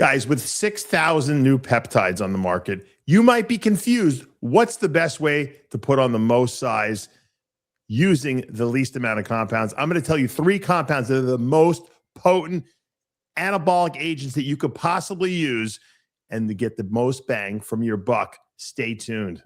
Guys, with 6,000 new peptides on the market, you might be confused. What's the best way to put on the most size using the least amount of compounds? I'm going to tell you 3 compounds that are the most potent anabolic agents that you could possibly use and to get the most bang from your buck. Stay tuned.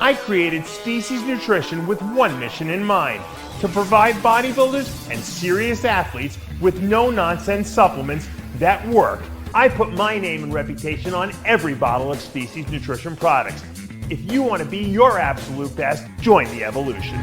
I created Species Nutrition with one mission in mind: to provide bodybuilders and serious athletes with no-nonsense supplements that work. I put my name and reputation on every bottle of Species Nutrition products. If you want to be your absolute best, join the evolution.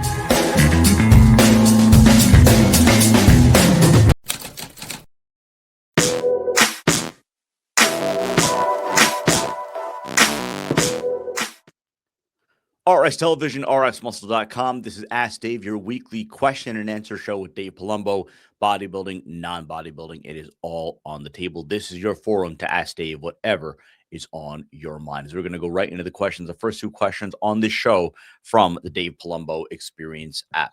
RX Television, RxMuscle.com. This is Ask Dave, your weekly question and answer show with Dave Palumbo. Bodybuilding, non-bodybuilding, it is all on the table. This is your forum to ask Dave whatever is on your mind. So we're going to go right into the questions. The first 2 questions on this show from the Dave Palumbo Experience app.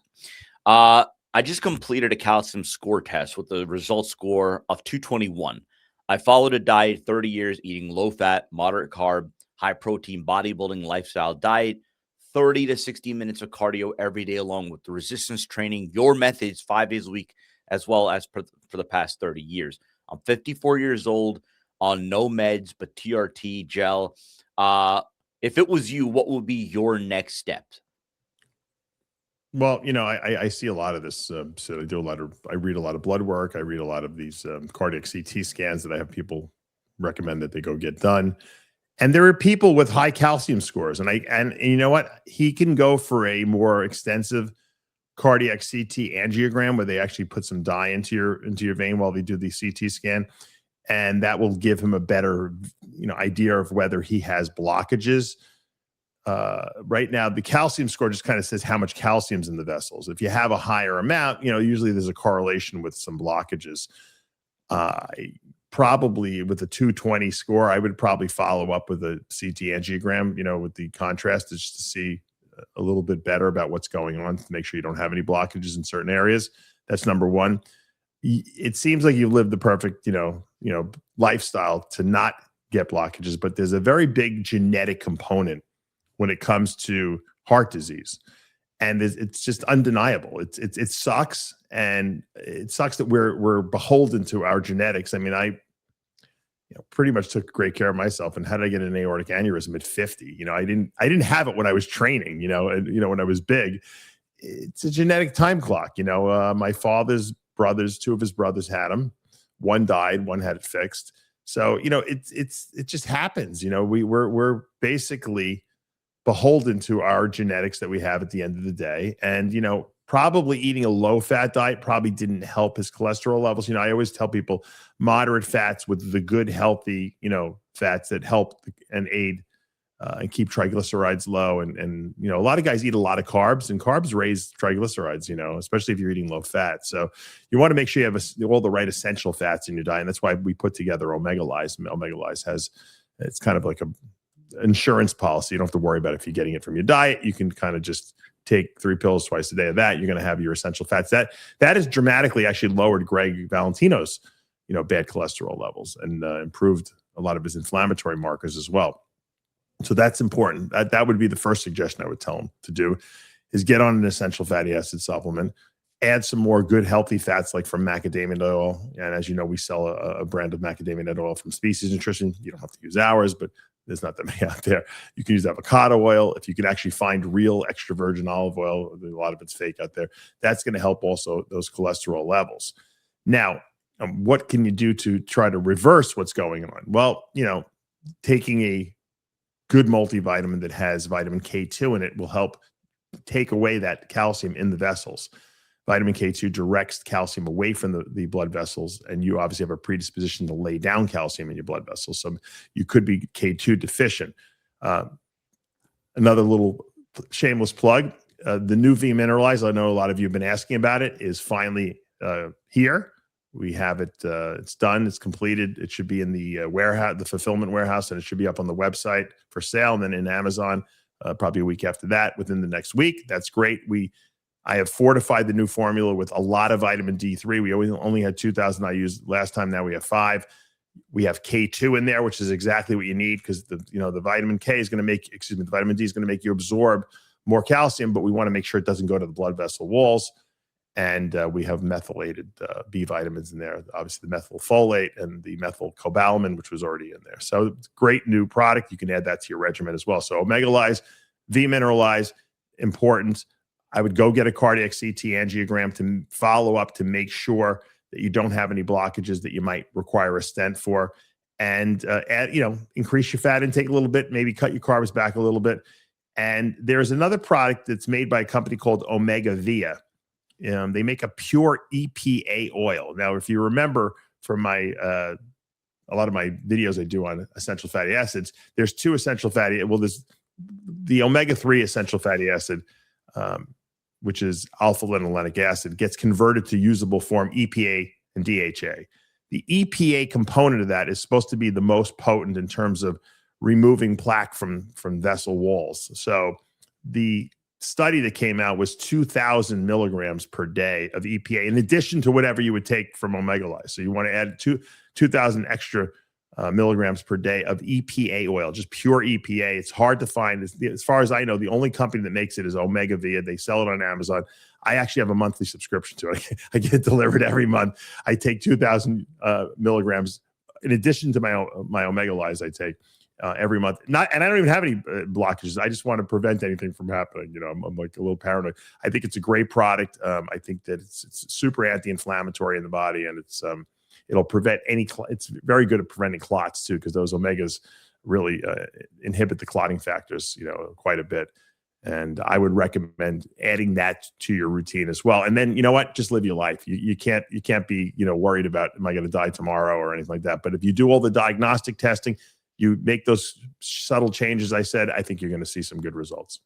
I just completed a calcium score test with the result score of 221. I followed a diet 30 years, eating low-fat, moderate carb, high-protein bodybuilding lifestyle diet, 30 to 60 minutes of cardio every day, along with the resistance training, your methods 5 days a week, as well as for the past 30 years. I'm 54 years old, on no meds, but TRT Gel. If it was you, what would be your next step? Well, you know, I see a lot of this. So I read a lot of blood work. I read a lot of these cardiac CT scans that I have people recommend that they go get done. And there are people with high calcium scores, and you know what? He can go for a more extensive cardiac CT angiogram where they actually put some dye into your vein while they do the CT scan, and that will give him a better, idea of whether he has blockages. Right now, the calcium score just kind of says how much calcium's in the vessels. If you have a higher amount, usually there's a correlation with some blockages. Probably with a 220 score, I would probably follow up with a CT angiogram, with the contrast, just to see a little bit better about what's going on, to make sure you don't have any blockages in certain areas. That's number one. It seems like you've lived the perfect, lifestyle to not get blockages, but there's a very big genetic component when it comes to heart disease. And it's just undeniable. It sucks, and it sucks that we're beholden to our genetics. I mean, I pretty much took great care of myself. And how did I get an aortic aneurysm at 50? I didn't have it when I was training. When I was big. It's a genetic time clock. My father's brothers, 2 of his brothers had them. One died, one had it fixed. So it just happens. We're basically beholden to our genetics that we have at the end of the day. And, probably eating a low-fat diet probably didn't help his cholesterol levels. I always tell people moderate fats with the good, healthy, fats that help and aid and keep triglycerides low. And a lot of guys eat a lot of carbs, and carbs raise triglycerides, especially if you're eating low fat. So you want to make sure you have all the right essential fats in your diet. And that's why we put together Omega Lyse. Omega Lyse it's kind of like a insurance policy. You don't have to worry about if you're getting it from your diet. You can kind of just take 3 pills twice a day of that. You're going to have your essential fats. That has dramatically actually lowered Greg Valentino's, bad cholesterol levels, and improved a lot of his inflammatory markers as well. So that's important. That would be the first suggestion I would tell him to do, is get on an essential fatty acid supplement, add some more good healthy fats like from macadamia nut oil. And as you know, we sell a brand of macadamia nut oil from Species Nutrition. You don't have to use ours, but there's not that many out there. You can use avocado oil. If you can actually find real extra virgin olive oil, a lot of it's fake out there. That's going to help also those cholesterol levels. Now, what can you do to try to reverse what's going on? Well, taking a good multivitamin that has vitamin K2 in it will help take away that calcium in the vessels. Vitamin K2 directs calcium away from the blood vessels, and you obviously have a predisposition to lay down calcium in your blood vessels. So you could be K2 deficient. Another little shameless plug, the new V Mineralize, I know a lot of you have been asking about it, is finally here. We have it. It's done. It's completed. It should be in the warehouse, the fulfillment warehouse, and it should be up on the website for sale, and then in Amazon probably a week after that, within the next week. That's great. I have fortified the new formula with a lot of vitamin D3. We only had 2,000 I used last time. Now we have 5. We have K2 in there, which is exactly what you need, because the vitamin K is going to make, the vitamin D is going to make you absorb more calcium, but we want to make sure it doesn't go to the blood vessel walls. And we have methylated B vitamins in there, obviously the methylfolate and the methylcobalamin, which was already in there. So great new product. You can add that to your regimen as well. So Omega-Lyze, V-Mineralize, important. I would go get a cardiac CT angiogram to follow up to make sure that you don't have any blockages that you might require a stent for. And increase your fat intake a little bit, maybe cut your carbs back a little bit. And there's another product that's made by a company called Omega Via. They make a pure EPA oil. Now, if you remember from my a lot of my videos I do on essential fatty acids, there's 2 essential fatty. Well, there's the omega-3 essential fatty acid, which is alpha-linolenic acid, gets converted to usable form EPA and DHA. The EPA component of that is supposed to be the most potent in terms of removing plaque from vessel walls. So the study that came out was 2,000 milligrams per day of EPA, in addition to whatever you would take from Omega-Lyze. So you want to add 2,000 extra milligrams per day of EPA oil, just pure EPA. It's hard to find. As far as I know, the only company that makes it is Omega Via. They sell it on Amazon. I actually have a monthly subscription to it. I get it delivered every month. I take 2,000 milligrams in addition to my Omega-Lyze. I take every month. And I don't even have any blockages. I just want to prevent anything from happening. I'm like a little paranoid. I think it's a great product. I think that it's super anti-inflammatory in the body, and it'll prevent it's very good at preventing clots too, because those omegas really inhibit the clotting factors, quite a bit. And I would recommend adding that to your routine as well. And then, you know what, just live your life. You can't be, worried about, am I going to die tomorrow or anything like that. But if you do all the diagnostic testing, you make those subtle changes I said, I think you're going to see some good results.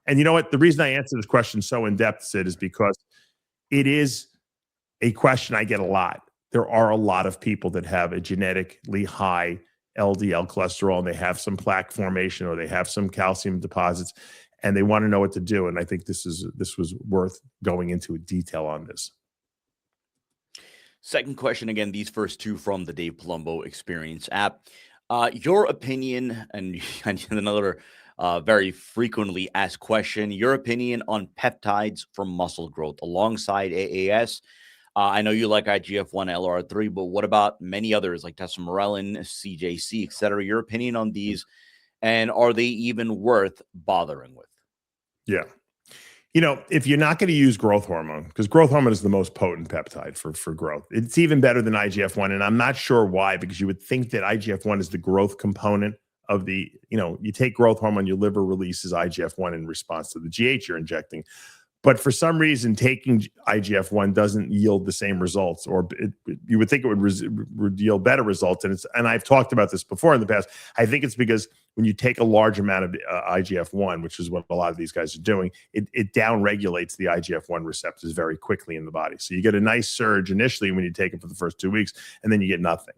And you know what? The reason I answer this question so in depth, Sid, is because it is a question I get a lot. There are a lot of people that have a genetically high LDL cholesterol, and they have some plaque formation, or they have some calcium deposits, and they want to know what to do. And I think this was worth going into detail on this. Second question, again, these first 2 from the Dave Palumbo Experience app. Your opinion, and another very frequently asked question, your opinion on peptides for muscle growth alongside AAS. I know you like IGF-1, LR3, but what about many others like tesamorelin, CJC, etc.? Your opinion on these, and are they even worth bothering with? Yeah. If you're not going to use growth hormone, because growth hormone is the most potent peptide for growth, it's even better than IGF-1. And I'm not sure why, because you would think that IGF-1 is the growth component of the, you take growth hormone, your liver releases IGF-1 in response to the GH you're injecting. But for some reason, taking IGF-1 doesn't yield the same results, or you would think it would yield better results. And I've talked about this before in the past. I think it's because when you take a large amount of IGF-1, which is what a lot of these guys are doing, it downregulates the IGF-1 receptors very quickly in the body. So you get a nice surge initially when you take it for the first 2 weeks, and then you get nothing.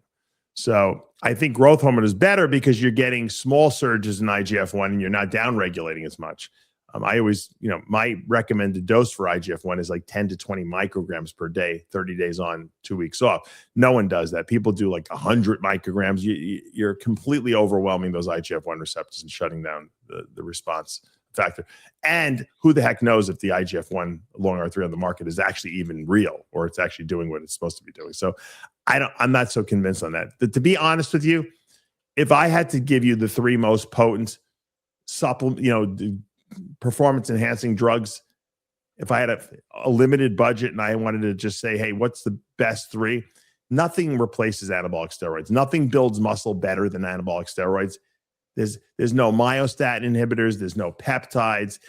So I think growth hormone is better because you're getting small surges in IGF-1 and you're not downregulating as much. I always, my recommended dose for IGF-1 is like 10 to 20 micrograms per day, 30 days on, 2 weeks off. No one does that. People do like 100 micrograms. You're completely overwhelming those IGF-1 receptors and shutting down the response factor. And who the heck knows if the IGF-1 long R3 on the market is actually even real, or it's actually doing what it's supposed to be doing. So I'm not so convinced on that. To be honest with you, if I had to give you the 3 most potent supplement, performance enhancing drugs, if I had a limited budget and I wanted to just say, hey, what's the best 3? Nothing replaces anabolic steroids. Nothing builds muscle better than anabolic steroids. There's no myostatin inhibitors. There's no peptides.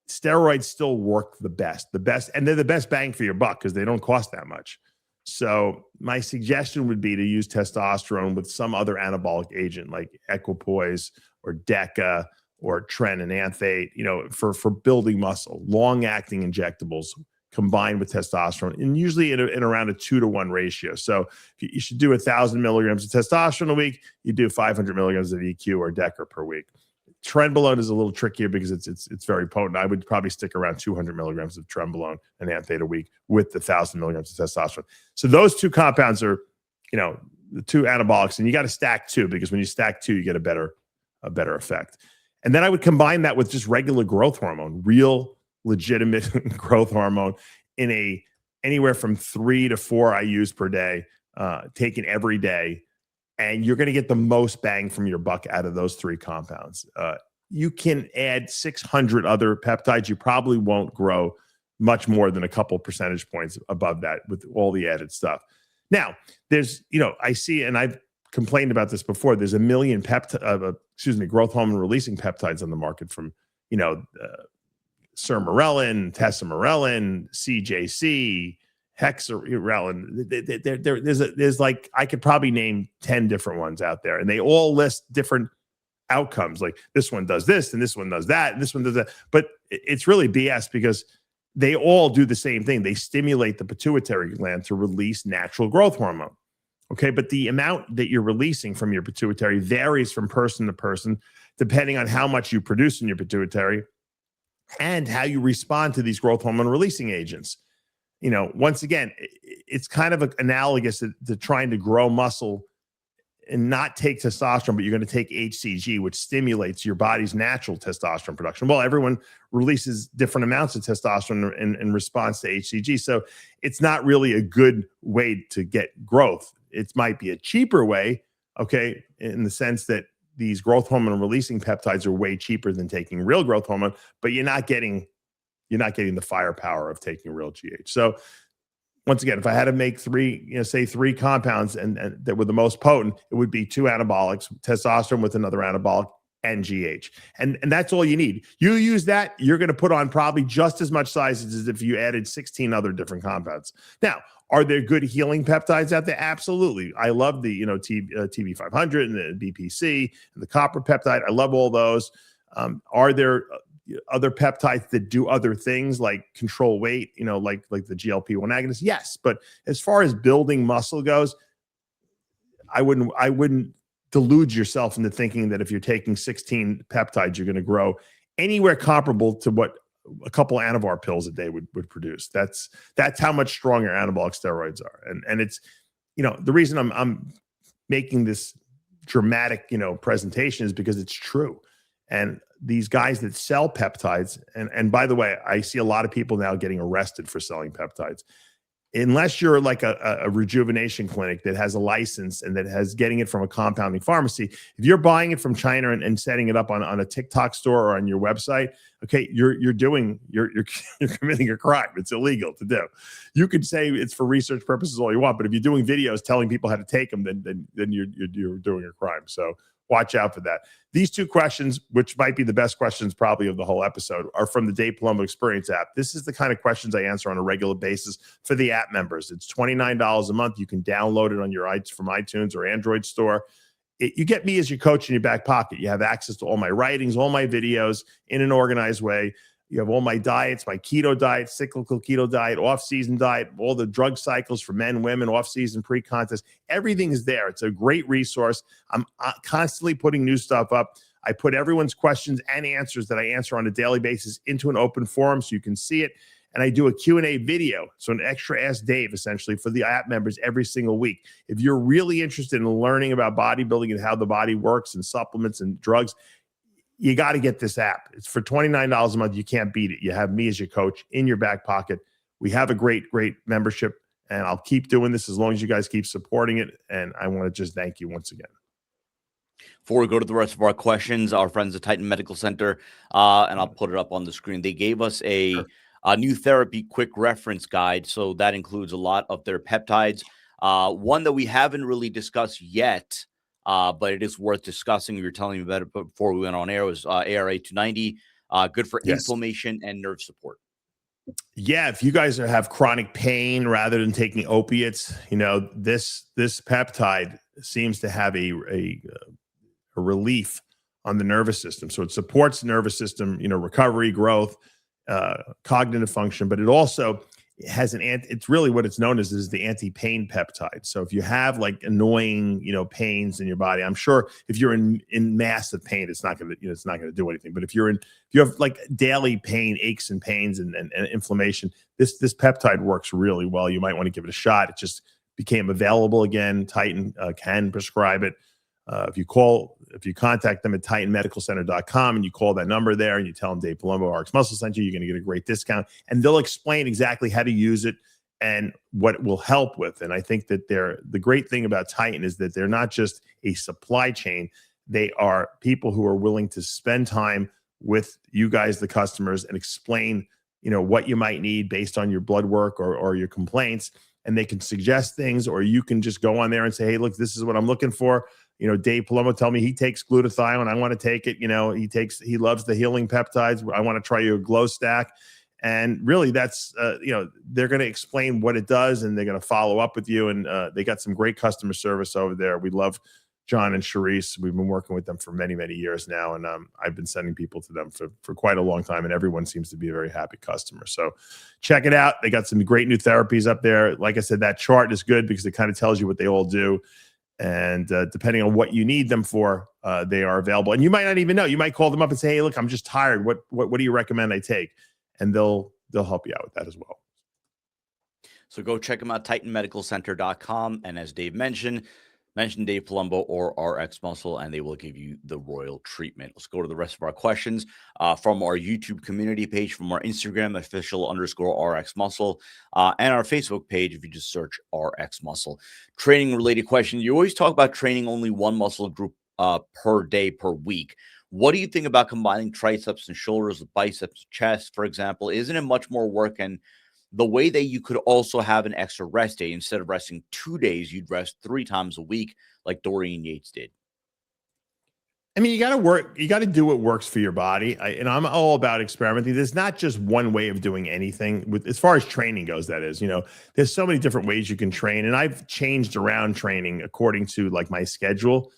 Steroids still work the best, and they're the best bang for your buck because they don't cost that much. So my suggestion would be to use testosterone with some other anabolic agent like equipoise or DECA or tren and anthate, for building muscle, long-acting injectables combined with testosterone, and usually in around a 2-to-1 ratio. So you should do 1,000 milligrams of testosterone a week. You do 500 milligrams of EQ or DECA per week. Trenbolone is a little trickier because it's very potent. I would probably stick around 200 milligrams of trenbolone and anthate a week with the 1,000 milligrams of testosterone. So those two compounds are, the two anabolics, and you got to stack two, because when you stack two, you get a better effect. And then I would combine that with just regular growth hormone, real legitimate growth hormone in anywhere from 3 to 4 IUs per day, taken every day. And you're going to get the most bang from your buck out of those 3 compounds. You can add 600 other peptides. You probably won't grow much more than a couple percentage points above that with all the added stuff. Now, there's, I see, and I've complained about this before, there's a million growth hormone releasing peptides on the market from, sermorelin, tesamorelin, CJC, hexarelin. There's like, I could probably name 10 different ones out there, and they all list different outcomes. Like this one does this, and this one does that, and this one does that. But it's really BS, because they all do the same thing. They stimulate the pituitary gland to release natural growth hormone. Okay, but the amount that you're releasing from your pituitary varies from person to person, depending on how much you produce in your pituitary and how you respond to these growth hormone releasing agents. Once again, it's kind of analogous to trying to grow muscle and not take testosterone, but you're going to take HCG, which stimulates your body's natural testosterone production. Well, everyone releases different amounts of testosterone in response to HCG. So it's not really a good way to get growth. It might be a cheaper way, okay, in the sense that these growth hormone releasing peptides are way cheaper than taking real growth hormone, but you're not getting the firepower of taking real GH. So once again, if I had to make 3 compounds and that were the most potent, it would be 2 anabolics, testosterone with another anabolic, and GH. And that's all you need. You use that, you're going to put on probably just as much size as if you added 16 other different compounds. Now, are there good healing peptides out there? Absolutely. I love the TB500 and the BPC and the copper peptide. I love all those. Are there other peptides that do other things like control weight, like the GLP-1 agonist? Yes. But as far as building muscle goes, I wouldn't delude yourself into thinking that if you're taking 16 peptides, you're going to grow anywhere comparable to what a couple Anavar pills a day would produce. That's how much stronger anabolic steroids are. And it's, the reason I'm making this dramatic, presentation is because it's true. And these guys that sell peptides, and by the way, I see a lot of people now getting arrested for selling peptides. Unless you're like a rejuvenation clinic that has a license and that has getting it from a compounding pharmacy, if you're buying it from China and setting it up on a TikTok store or on your website, okay, you're committing a crime. It's illegal to do. You could say it's for research purposes all you want, but if you're doing videos telling people how to take them, then you're doing a crime. So watch out for that. These 2 questions, which might be the best questions probably of the whole episode, are from the Dave Palumbo Experience app. This is the kind of questions I answer on a regular basis for the app members. It's $29 a month. You can download it on from iTunes or Android store. You get me as your coach in your back pocket. You have access to all my writings, all my videos in an organized way. You have all my diets, my keto diet, cyclical keto diet, off-season diet, all the drug cycles for men, women, off-season, pre-contest. Everything is there. It's a great resource. I'm constantly putting new stuff up. I put everyone's questions and answers that I answer on a daily basis into an open forum so you can see it. And I do a Q&A video, so an extra Ask Dave, essentially, for the app members every single week. If you're really interested in learning about bodybuilding and how the body works and supplements and drugs, you got to get this app. It's for $29 a month. You can't beat it. You have me as your coach in your back pocket. We have a great membership, and I'll keep doing this as long as you guys keep supporting it. And I want to just thank you once again. Before we go to the rest of our questions, our friends at Titan Medical Center, and I'll put it up on the screen. They gave us a new therapy quick reference guide. So that includes a lot of their peptides. One that we haven't really discussed yet, but it is worth discussing. You were telling me about it before we went on air, was ARA 290, good for inflammation and nerve support. Yeah, if you guys have chronic pain rather than taking opiates, this peptide seems to have a relief on the nervous system. So it supports nervous system, recovery, growth, cognitive function, but it also has it's really what it's known as is the anti-pain peptide. So if you have like annoying, pains in your body, I'm sure if you're in massive pain, it's not going to do anything. But if you have like daily pain, aches and pains and inflammation, this peptide works really well. You might want to give it a shot. It just became available again. Titan can prescribe it. If you contact them at titanmedicalcenter.com and you call that number there and you tell them Dave Palumbo, RxMuscle sent you, you're going to get a great discount, and they'll explain exactly how to use it and what it will help with. And I think that the great thing about Titan is that they're not just a supply chain. They are people who are willing to spend time with you guys, the customers, and explain, what you might need based on your blood work or your complaints. And they can suggest things, or you can just go on there and say, hey, look, this is what I'm looking for. Dave Palumbo told me he takes glutathione. I want to take it. He loves the healing peptides. I want to try your glow stack. And really that's, they're going to explain what it does and they're going to follow up with you. And they got some great customer service over there. We love John and Charisse. We've been working with them for many, many years now. And I've been sending people to them for quite a long time. And everyone seems to be a very happy customer. So check it out. They got some great new therapies up there. Like I said, that chart is good because it kind of tells you what they all do. And depending on what you need them for, they are available. And you might not even know. You might call them up and say, hey, look, I'm just tired. What do you recommend I take? And they'll help you out with that as well. So go check them out, titanmedicalcenter.com. And as Dave mention Dave Palumbo or RxMuscle, and they will give you the royal treatment. Let's go to the rest of our questions from our YouTube community page, from our Instagram, official_RxMuscle, and our Facebook page, if you just search RxMuscle. Training related question. You always talk about training only one muscle group per day, per week. What do you think about combining triceps and shoulders with biceps, chest, for example? Isn't it much more work? And the way that you could also have an extra rest day, instead of resting 2 days, you'd rest 3 times a week, like Dorian Yates did. I mean, you got to do what works for your body. And I'm all about experimenting. There's not just one way of doing anything as far as training goes. That is, there's so many different ways you can train. And I've changed around training according to like my schedule.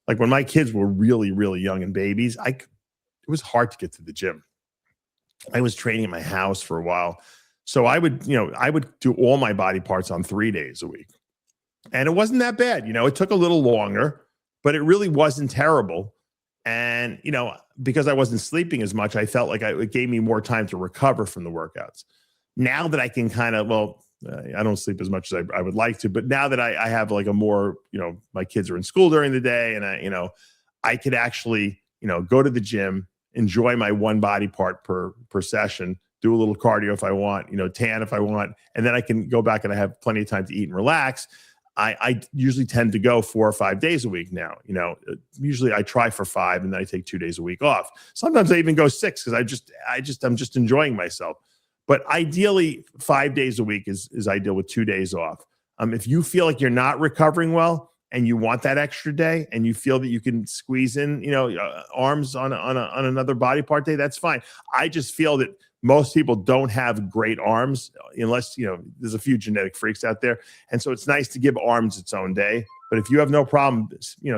Like when my kids were really, really young and babies, it was hard to get to the gym. I was training at my house for a while. So I would do all my body parts on 3 days a week. And it wasn't that bad. It took a little longer, but it really wasn't terrible. And, because I wasn't sleeping as much, I felt like it gave me more time to recover from the workouts. Now that I can I don't sleep as much as I would like to, but now that I have like a more, my kids are in school during the day and I could actually, go to the gym, enjoy my one body part per session, do a little cardio if I want, tan if I want, and then I can go back and I have plenty of time to eat and relax. I usually tend to go 4 or 5 days a week now. Usually I try for 5 and then I take 2 days a week off. Sometimes I even go 6 because I'm just enjoying myself. But ideally, 5 days a week is ideal with 2 days off. If you feel like you're not recovering well and you want that extra day and you feel that you can squeeze in, arms on another body part day, that's fine. I just feel that most people don't have great arms unless, there's a few genetic freaks out there. And so it's nice to give arms its own day. But if you have no problem,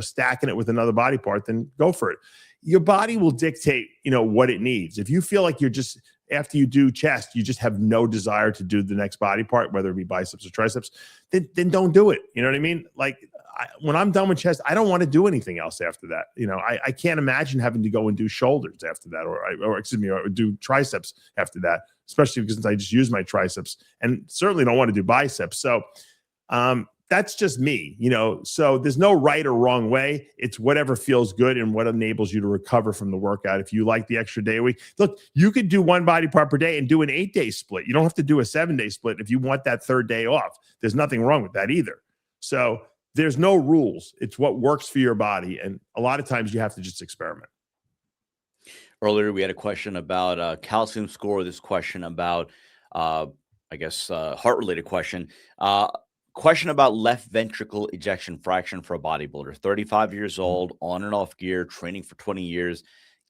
stacking it with another body part, then go for it. Your body will dictate, what it needs. If you feel like you're just, after you do chest, you just have no desire to do the next body part, whether it be biceps or triceps, then don't do it. You know what I mean? Like when I'm done with chest, I don't want to do anything else after that. I can't imagine having to go and do shoulders after that, or do triceps after that, especially because I just use my triceps and certainly don't want to do biceps. So that's just me, so there's no right or wrong way. It's whatever feels good and what enables you to recover from the workout. If you like the extra day a week, look, you could do one body part per day and do an 8-day split. You don't have to do a 7-day split if you want that third day off. There's nothing wrong with that either. So there's no rules. It's what works for your body. And a lot of times you have to just experiment. Earlier, we had a question about calcium score. This question about, heart-related question. Question about left ventricle ejection fraction for a bodybuilder. 35 years old, on and off gear, training for 20 years.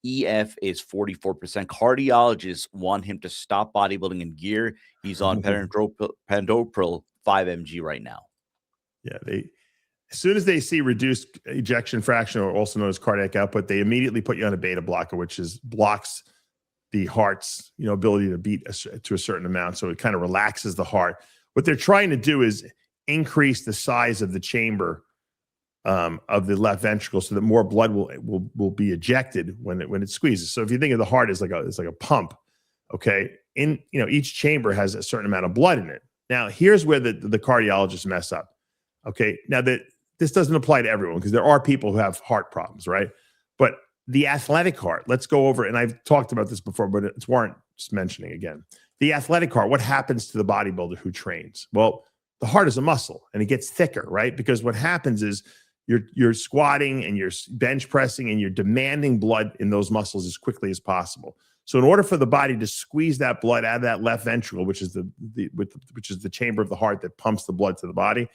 EF is 44%. Cardiologists want him to stop bodybuilding in gear. He's on pantoprazole 5 mg right now. Yeah, As soon as they see reduced ejection fraction, or also known as cardiac output, they immediately put you on a beta blocker, which blocks the heart's ability to beat to a certain amount. So it kind of relaxes the heart. What they're trying to do is increase the size of the chamber of the left ventricle, so that more blood will be ejected when it squeezes. So if you think of the heart as like a pump, okay, in each chamber has a certain amount of blood in it. Now here's where the cardiologists mess up. Okay, now this doesn't apply to everyone, because there are people who have heart problems, right? But the athletic heart, let's go over, and I've talked about this before, but it's warrant just mentioning again. The athletic heart, what happens to the bodybuilder who trains? Well, the heart is a muscle, and it gets thicker, right? Because what happens is you're squatting and you're bench pressing and you're demanding blood in those muscles as quickly as possible. So in order for the body to squeeze that blood out of that left ventricle, which is the chamber of the heart that pumps the blood to the body,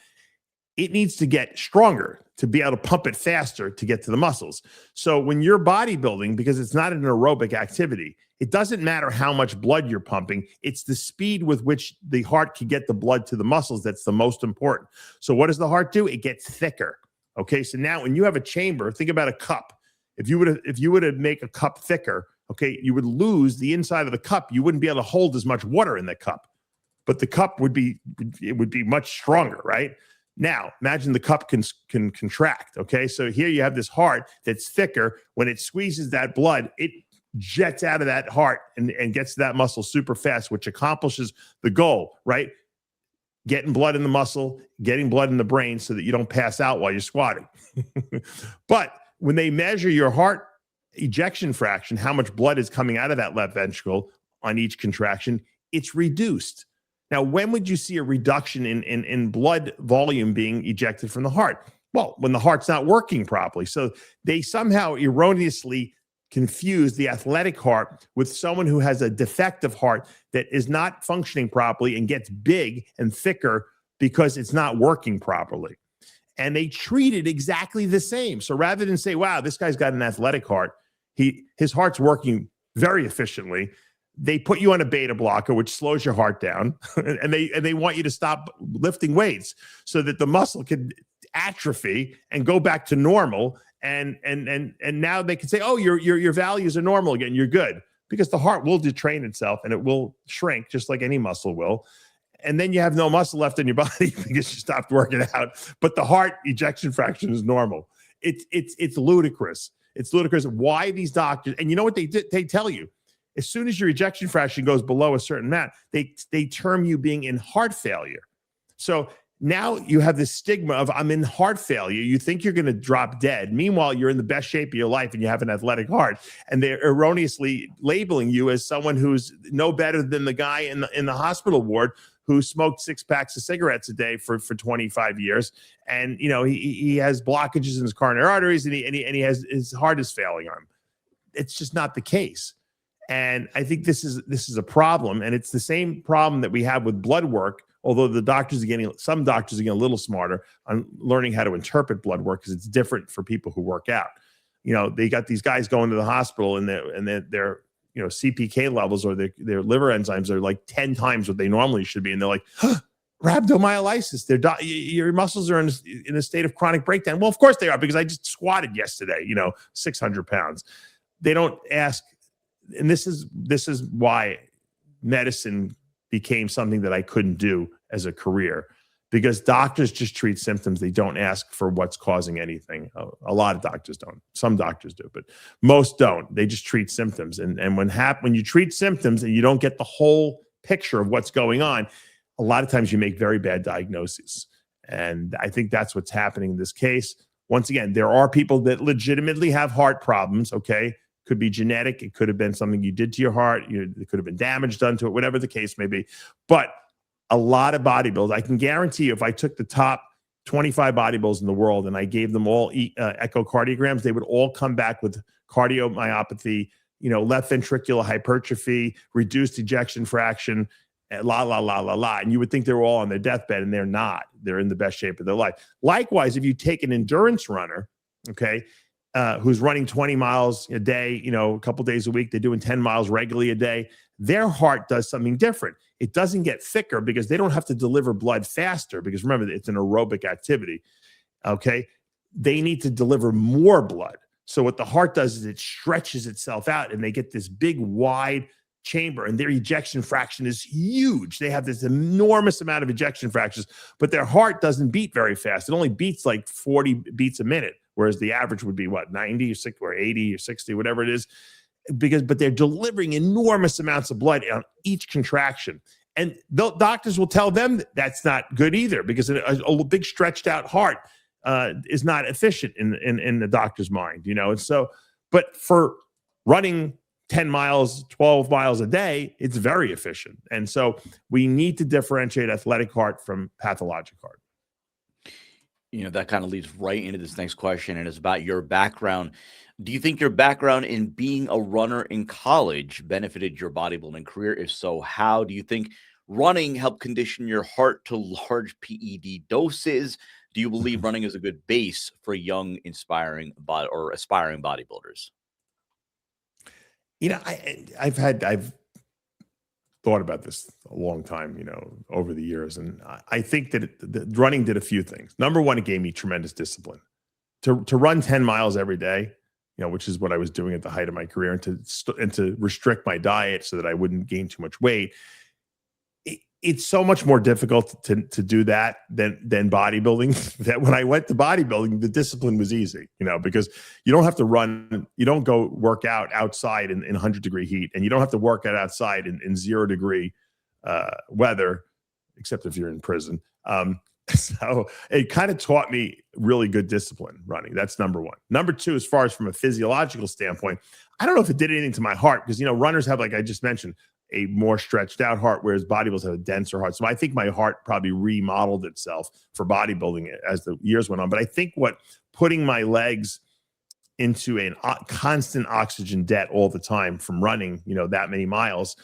it needs to get stronger to be able to pump it faster to get to the muscles. So when you're bodybuilding, because it's not an aerobic activity, it doesn't matter how much blood you're pumping. It's the speed with which the heart can get the blood to the muscles that's the most important. So what does the heart do? It gets thicker. Okay, so now when you have a chamber, think about a cup. If you were to make a cup thicker, okay, you would lose the inside of the cup. You wouldn't be able to hold as much water in the cup, but the cup would be much stronger, right? Now, imagine the cup can contract, okay? So here you have this heart that's thicker. When it squeezes that blood, it jets out of that heart and gets to that muscle super fast, which accomplishes the goal, right? Getting blood in the muscle, getting blood in the brain so that you don't pass out while you're squatting. But when they measure your heart ejection fraction, how much blood is coming out of that left ventricle on each contraction, it's reduced. Now, when would you see a reduction in blood volume being ejected from the heart? Well, when the heart's not working properly. So they somehow erroneously confuse the athletic heart with someone who has a defective heart that is not functioning properly and gets big and thicker because it's not working properly. And they treat it exactly the same. So rather than say, wow, this guy's got an athletic heart, his heart's working very efficiently, they put you on a beta blocker, which slows your heart down, and they want you to stop lifting weights so that the muscle can atrophy and go back to normal. And now they can say, oh, your values are normal again. You're good, because the heart will detrain itself and it will shrink just like any muscle will. And then you have no muscle left in your body because you stopped working out. But the heart ejection fraction is normal. It's ludicrous. It's ludicrous. Why these doctors? And you know what they tell you? As soon as your ejection fraction goes below a certain amount, they term you being in heart failure. So now you have this stigma of, I'm in heart failure. You think you're going to drop dead. Meanwhile, you're in the best shape of your life and you have an athletic heart. And they're erroneously labeling you as someone who's no better than the guy in the hospital ward who smoked 6 packs of cigarettes a day for 25 years. And, he has blockages in his coronary arteries and he has, his heart is failing on him. It's just not the case. And I think this is a problem, and it's the same problem that we have with blood work. Although some doctors are getting a little smarter on learning how to interpret blood work, because it's different for people who work out. They got these guys going to the hospital, and their CPK levels or their liver enzymes are like 10 times what they normally should be, and they're like, rhabdomyolysis. Your muscles are in a state of chronic breakdown. Well, of course they are, because I just squatted yesterday, 600 pounds. They don't ask. And this is why medicine became something that I couldn't do as a career, because doctors just treat symptoms. They don't ask for what's causing anything. A lot of doctors don't. Some doctors do, but most don't. They just treat symptoms. And when you treat symptoms and you don't get the whole picture of what's going on, a lot of times you make very bad diagnoses. And I think that's what's happening in this case. Once again, there are people that legitimately have heart problems, okay? Could be genetic. It could have been something you did to your heart. It could have been damage done to it, whatever the case may be. But a lot of bodybuilders, I can guarantee you, if I took the top 25 bodybuilders in the world and I gave them all echocardiograms, they would all come back with cardiomyopathy, left ventricular hypertrophy, reduced ejection fraction, la, la, la, la, la. And you would think they were all on their deathbed, and they're not. They're in the best shape of their life. Likewise, if you take an endurance runner, okay, who's running 20 miles a day, a couple days a week, they're doing 10 miles regularly a day, their heart does something different. It doesn't get thicker because they don't have to deliver blood faster, because remember, it's an aerobic activity. Okay. They need to deliver more blood. So what the heart does is it stretches itself out and they get this big wide chamber, and their ejection fraction is huge. They have this enormous amount of ejection fractions, but their heart doesn't beat very fast. It only beats like 40 beats a minute, whereas the average would be what, 90 or 60 or 80 or 60, whatever it is. But they're delivering enormous amounts of blood on each contraction. And doctors will tell them that's not good either, because a big stretched out heart is not efficient in the doctor's mind, you know. And so, but for running 10 miles, 12 miles a day, it's very efficient. And so we need to differentiate athletic heart from pathologic heart. You know, that kind of leads right into this next question, and it's about your background. Do you think your background in being a runner in college benefited your bodybuilding career? If so, how? Do you think running helped condition your heart to large PED doses? Do you believe running is a good base for young, aspiring bodybuilders? You know, I've thought about this a long time, you know, over the years. And I think that running did a few things. Number one, it gave me tremendous discipline to run 10 miles every day, you know, which is what I was doing at the height of my career, and to restrict my diet so that I wouldn't gain too much weight. It's so much more difficult to do that than bodybuilding, that when I went to bodybuilding, the discipline was easy, you know, because you don't have to run, you don't go work out outside in 100-degree heat, and you don't have to work out outside in 0-degree weather, except if you're in prison. So it kind of taught me really good discipline running. That's number one. Number two, as far as from a physiological standpoint, I don't know if it did anything to my heart, because, you know, runners have, like I just mentioned, a more stretched out heart, whereas bodybuilders have a denser heart. So I think my heart probably remodeled itself for bodybuilding as the years went on. But I think what putting my legs into a constant oxygen debt all the time from running, you know, that many miles,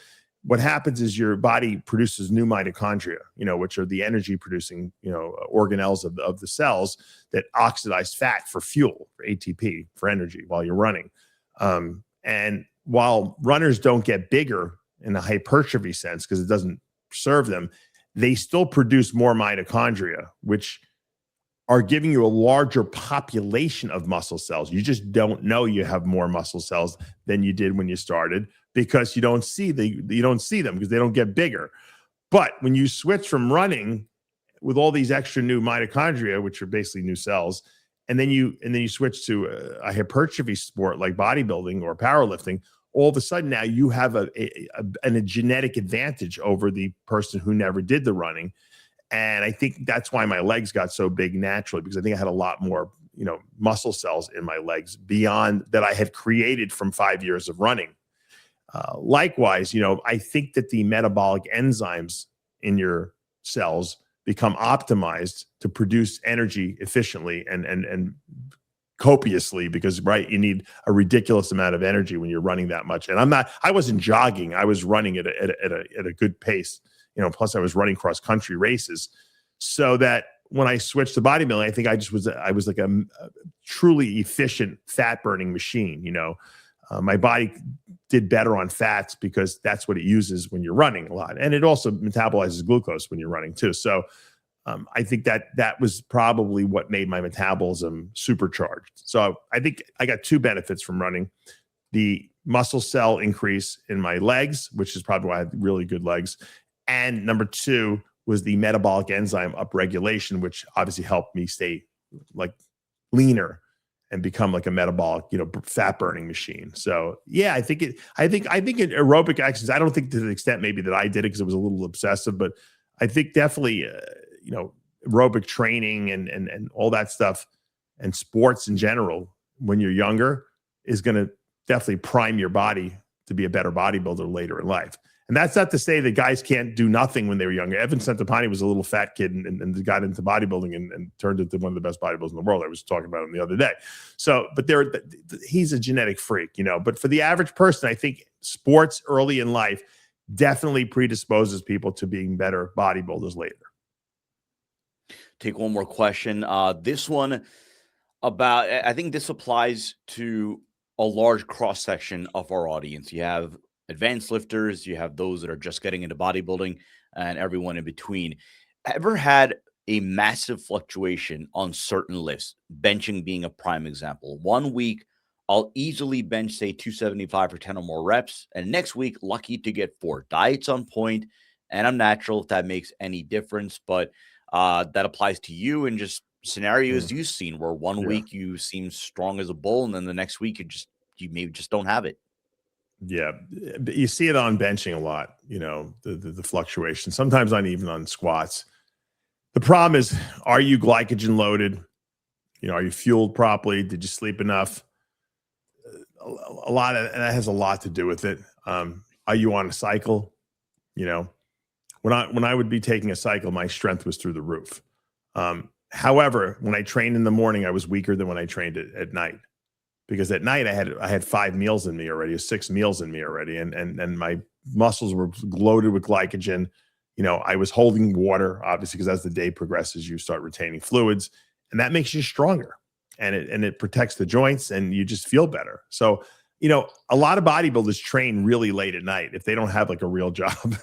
what happens is your body produces new mitochondria, you know, which are the energy producing, you know, organelles of the cells that oxidize fat for fuel, for ATP, for energy while you're running. And while runners don't get bigger in the hypertrophy sense, because it doesn't serve them, they still produce more mitochondria, which are giving you a larger population of muscle cells. You just don't know you have more muscle cells than you did when you started, because you don't see them because they don't get bigger. But when you switch from running with all these extra new mitochondria, which are basically new cells, and then you switch to a hypertrophy sport like bodybuilding or powerlifting, all of a sudden now you have a genetic advantage over the person who never did the running. And I think that's why my legs got so big naturally, because I think I had a lot more, you know, muscle cells in my legs beyond that I had created from 5 years of running. Likewise, you know, I think that the metabolic enzymes in your cells become optimized to produce energy efficiently and copiously, because, right, you need a ridiculous amount of energy when you're running that much. And I wasn't jogging. I was running at a good pace, you know, plus I was running cross country races. So that when I switched to bodybuilding, I think I was like a truly efficient fat burning machine. You know, my body did better on fats because that's what it uses when you're running a lot. And it also metabolizes glucose when you're running too. So I think that was probably what made my metabolism supercharged. So I think I got two benefits from running: the muscle cell increase in my legs, which is probably why I have really good legs. And number two was the metabolic enzyme upregulation, which obviously helped me stay like leaner and become like a metabolic, you know, fat burning machine. So yeah, I think aerobic exercise, I don't think to the extent maybe that I did it because it was a little obsessive, but I think definitely, you know, aerobic training and all that stuff and sports in general when you're younger is going to definitely prime your body to be a better bodybuilder later in life. And that's not to say that guys can't do nothing when they were younger. Evan Centopani was a little fat kid and got into bodybuilding and turned into one of the best bodybuilders in the world. I was talking about him the other day. So, but he's a genetic freak, you know. But for the average person, I think sports early in life definitely predisposes people to being better bodybuilders later. Take one more question. This one about, I think this applies to a large cross section of our audience. You have advanced lifters, you have those that are just getting into bodybuilding, and everyone in between. Ever had a massive fluctuation on certain lifts, benching being a prime example. 1 week, I'll easily bench, say, 275 for 10 or more reps. And next week, lucky to get 4. Diet's on point, and I'm natural if that makes any difference. But that applies to you and just scenarios you've seen where 1 Yeah. week you seem strong as a bull, and then the next week you maybe just don't have it. Yeah, but you see it on benching a lot, the fluctuation, sometimes not even on squats. The problem is, are you glycogen loaded? Are you fueled properly? Did you sleep enough? A lot of and that has a lot to do with it. Are you on a cycle? When I would be taking a cycle, my strength was through the roof. However, when I trained in the morning, I was weaker than when I trained at night, because at night I had 5 meals in me already, 6 meals in me already, and my muscles were loaded with glycogen. I was holding water, obviously, because as the day progresses, you start retaining fluids, and that makes you stronger, and it protects the joints, and you just feel better. So, a lot of bodybuilders train really late at night if they don't have like a real job,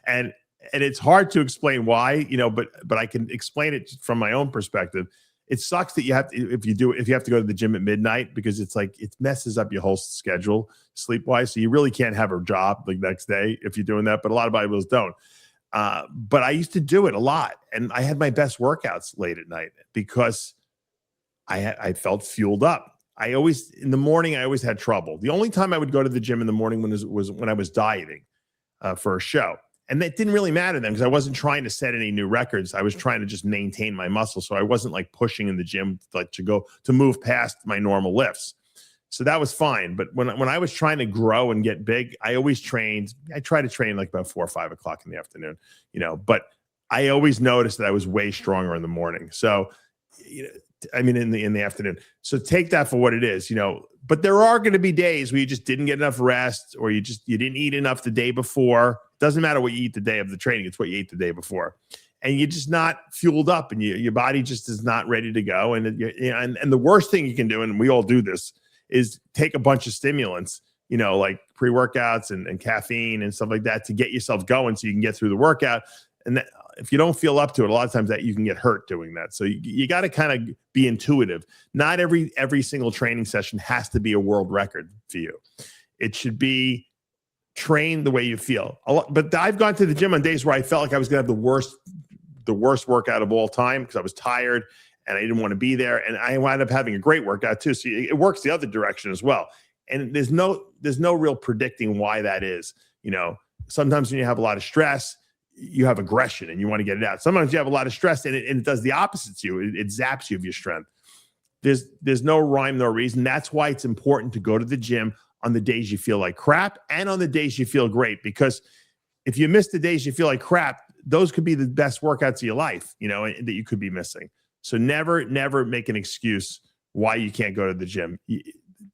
and it's hard to explain why, but I can explain it from my own perspective. It sucks that you have to, if you have to go to the gym at midnight, because it's like, it messes up your whole schedule sleep wise. So you really can't have a job the next day if you're doing that. But a lot of bodybuilders don't. But I used to do it a lot, and I had my best workouts late at night because I felt fueled up. In the morning, I always had trouble. The only time I would go to the gym in the morning was when I was dieting for a show. And that didn't really matter then, because I wasn't trying to set any new records. I was trying to just maintain my muscle. So I wasn't like pushing in the gym to move past my normal lifts. So that was fine. But when I was trying to grow and get big, I always trained. I try to train like about 4 or 5 o'clock in the afternoon, but I always noticed that I was way stronger in the morning. So, in the afternoon. So take that for what it is, but there are going to be days where you just didn't get enough rest, or you didn't eat enough the day before. Doesn't matter what you eat the day of the training. It's what you ate the day before. And you're just not fueled up, and your body just is not ready to go. And the worst thing you can do, and we all do this, is take a bunch of stimulants, like pre-workouts and caffeine and stuff like that, to get yourself going so you can get through the workout. And if you don't feel up to it, a lot of times that you can get hurt doing that. So you got to kind of be intuitive. Not every single training session has to be a world record for you. It should be train the way you feel. But I've gone to the gym on days where I felt like I was going to have the worst workout of all time, because I was tired and I didn't want to be there. And I wound up having a great workout too. So it works the other direction as well. And there's no real predicting why that is. Sometimes when you have a lot of stress, you have aggression and you want to get it out. Sometimes you have a lot of stress and it does the opposite to you. It zaps you of your strength. There's no rhyme, no reason. That's why it's important to go to the gym on the days you feel like crap and on the days you feel great. Because if you miss the days you feel like crap, those could be the best workouts of your life, that you could be missing. So never make an excuse why you can't go to the gym.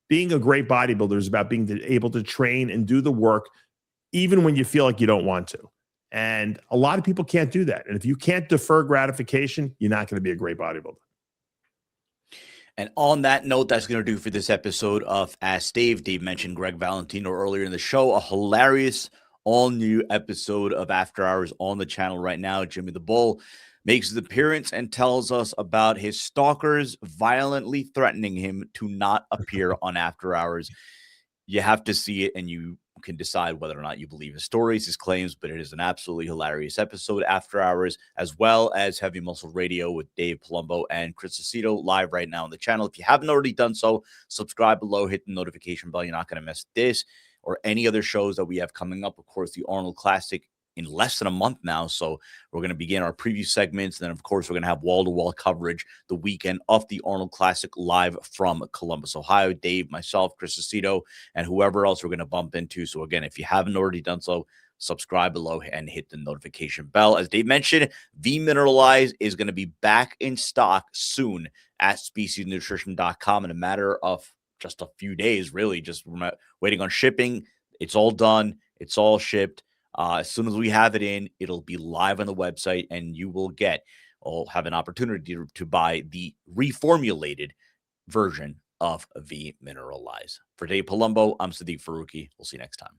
Being a great bodybuilder is about being able to train and do the work even when you feel like you don't want to. And a lot of people can't do that. And if you can't defer gratification, you're not going to be a great bodybuilder. And on that note, that's going to do for this episode of Ask Dave. Dave mentioned Greg Valentino earlier in the show, a hilarious all-new episode of After Hours on the channel right now. Jimmy the Bull makes his appearance and tells us about his stalkers violently threatening him to not appear on After Hours. You have to see it, and you can decide whether or not you believe his stories, his claims, but it is an absolutely hilarious episode. After Hours, as well as Heavy Muscle Radio with Dave Palumbo and Chris Aceto, live right now on the channel. If you haven't already done so, subscribe below, hit the notification bell. You're not going to miss this or any other shows that we have coming up. Of course, the Arnold Classic in less than a month now. So we're going to begin our preview segments. And then, of course, we're going to have wall-to-wall coverage the weekend of the Arnold Classic live from Columbus, Ohio. Dave, myself, Chris Aceto, and whoever else we're going to bump into. So, again, if you haven't already done so, subscribe below and hit the notification bell. As Dave mentioned, V-Mineralize is going to be back in stock soon at speciesnutrition.com in a matter of just a few days, really. Just waiting on shipping. It's all done. It's all shipped. As soon as we have it in, it'll be live on the website, and you will have an opportunity to buy the reformulated version of V-Mineralize. For Dave Palumbo, I'm Sadiq Faruqi. We'll see you next time.